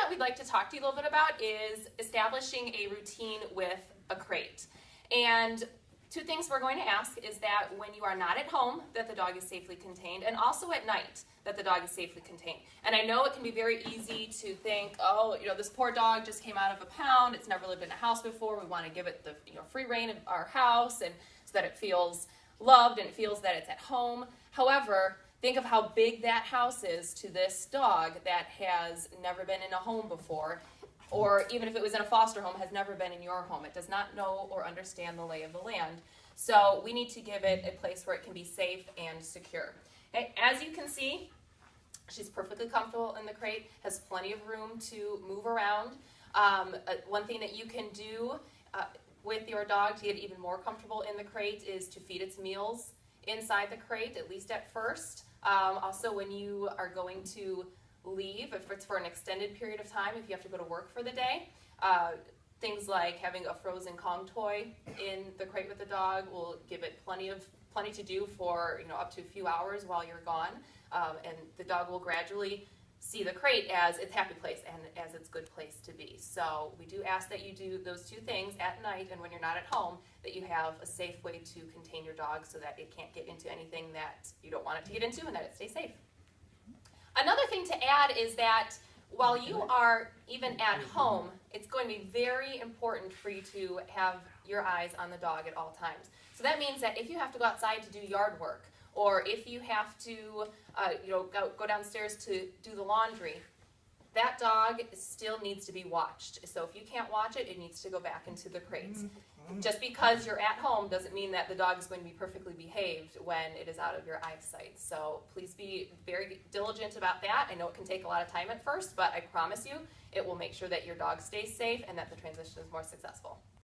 that we'd like to talk to you a little bit about is establishing a routine with a crate. And two things we're going to ask is that when you are not at home, that the dog is safely contained, and also at night, that the dog is safely contained. And I know it can be very easy to think, oh, this poor dog just came out of a pound, it's never lived in a house before, we want to give it the free reign of our house, and so that it feels loved and it feels that it's at home. However, think of how big that house is to this dog that has never been in a home before, or even if it was in a foster home, has never been in your home. It does not know or understand the lay of the land. So we need to give it a place where it can be safe and secure. Okay? As you can see, she's perfectly comfortable in the crate, has plenty of room to move around. One thing that you can do with your dog to get even more comfortable in the crate is to feed its meals inside the crate, at least at first. Also, when you are going to leave, if it's for an extended period of time, if you have to go to work for the day, things like having a frozen Kong toy in the crate with the dog will give it plenty to do for up to a few hours while you're gone, and the dog will gradually see the crate as its happy place and as its good place to be. So we do ask that you do those two things at night, and when you're not at home, that you have a safe way to contain your dog so that it can't get into anything that you don't want it to get into, and that it stays safe. Another thing to add is that while you are even at home, it's going to be very important for you to have your eyes on the dog at all times. So that means that if you have to go outside to do yard work, or if you have to go downstairs to do the laundry, that dog still needs to be watched. So if you can't watch it, it needs to go back into the crates. Just because you're at home doesn't mean that the dog is going to be perfectly behaved when it is out of your eyesight. So please be very diligent about that. I know it can take a lot of time at first, but I promise you it will make sure that your dog stays safe and that the transition is more successful.